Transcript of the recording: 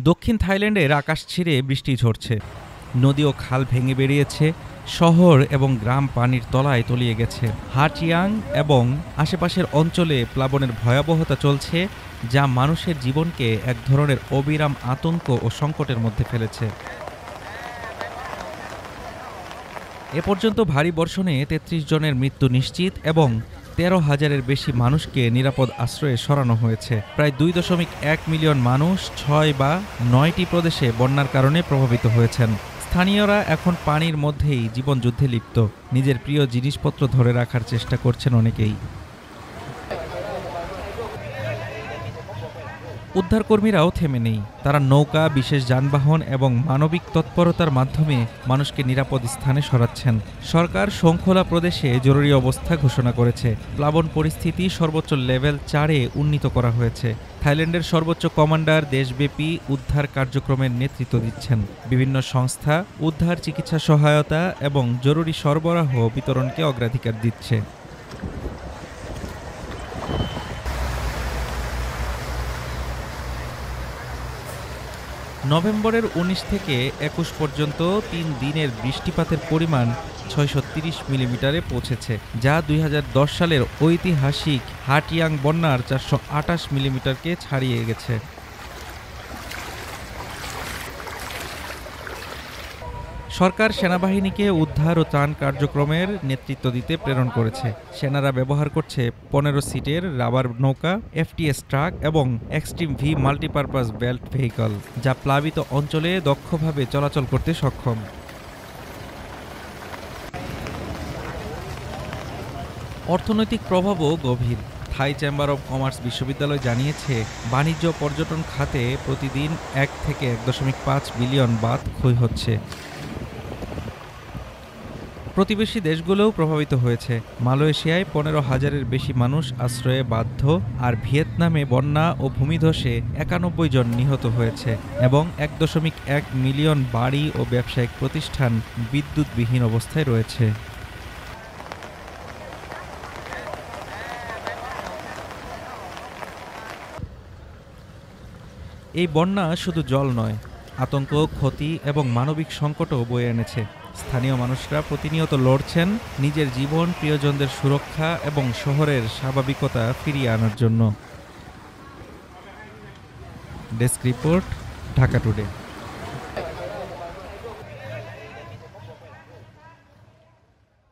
দক্ষিণ থাইল্যান্ডের আকাশ ছিঁড়ে বৃষ্টি ঝরছে, নদী ও খাল ভেঙে বেরিয়েছে, শহর এবং গ্রাম পানির তলায় তলিয়ে গেছে। হাটিয়াং এবং আশেপাশের অঞ্চলে প্লাবনের ভয়াবহতা চলছে, যা মানুষের জীবনকে এক ধরনের অবিরাম আতঙ্ক ও সংকটের মধ্যে ফেলেছে। এ পর্যন্ত ভারী বর্ষণে ৩৩ জনের মৃত্যু নিশ্চিত এবং ১৩,০০০-এর বেশি মানুষকে নিরাপদ আশ্রয়ে সরানো হয়েছে। প্রায় ২.১ মিলিয়ন মানুষ ৬ বা ৯টি প্রদেশে বন্যার কারণে প্রভাবিত হয়েছেন। স্থানীয়রা এখন পানির মধ্যেই জীবনযুদ্ধে লিপ্ত। নিজের প্রিয় জিনিসপত্র ধরে রাখার চেষ্টা করছেন অনেকেই। উদ্ধারকর্মীরাও থেমে নেই। তারা নৌকা, বিশেষ যানবাহন এবং মানবিক তৎপরতার মাধ্যমে মানুষকে নিরাপদ স্থানে সরাচ্ছেন। সরকার শৃঙ্খলা প্রদেশে জরুরি অবস্থা ঘোষণা করেছে। প্লাবন পরিস্থিতি সর্বোচ্চ লেভেল ৪-এ উন্নীত করা হয়েছে। থাইল্যান্ডের সর্বোচ্চ কমান্ডার দেশব্যাপী উদ্ধার কার্যক্রমের নেতৃত্ব দিচ্ছেন। বিভিন্ন সংস্থা উদ্ধার, চিকিৎসা সহায়তা এবং জরুরি সরবরাহ বিতরণকে অগ্রাধিকার দিচ্ছে। নভেম্বরের ১৯ থেকে ২১ পর্যন্ত ৩ দিনের বৃষ্টিপাতের পরিমাণ ৬৩০ মিলিমিটারে পৌঁছেছে, যা ২০১০ সালের ঐতিহাসিক হাটিয়াং বন্যার ৪২৮ মিলিমিটারকে ছাড়িয়ে গেছে। সরকার সেনাবাহিনীকে উদ্ধার ও ত্রাণ কার্যক্রমের নেতৃত্ব দিতে প্রেরণ করেছে। সেনারা ব্যবহার করছে ১৫ সিটের রাবার নৌকা, এফটিএস ট্রাক এবং extreme V multipurpose belt vehicle, যা প্লাবিত অঞ্চলে দক্ষভাবে চলাচল করতে সক্ষম। অর্থনৈতিক প্রভাবও গভীর। থাই চেম্বার অব কমার্স বিশ্ববিদ্যালয় জানিয়েছে, বাণিজ্য পর্যটন খাতে প্রতিদিন ১ থেকে ১.৫ বিলিয়ন বাত ক্ষয় হচ্ছে। প্রতিবেশী দেশগুলোও প্রভাবিত হয়েছে। মালয়েশিয়ায় ১৫,০০০-এর বেশি মানুষ আশ্রয়ে বাধ্য, আর ভিয়েতনামে বন্যা ও ভূমিধসে ৯১ জন নিহত হয়েছে এবং ১.১ মিলিয়ন বাড়ি ও ব্যবসায়িক প্রতিষ্ঠান বিদ্যুৎবিহীন অবস্থায় রয়েছে। এই বন্যা শুধু জল নয়, আতঙ্ক, ক্ষতি এবং মানবিক সংকটও বয়ে এনেছে। স্থানীয় মানুষরা প্রতিনিয়ত লড়ছেন নিজের জীবন, প্রিয়জনদের সুরক্ষা এবং শহরের স্বাভাবিকতা ফিরিয়ে আনার জন্য। Desk report, Dhaka today.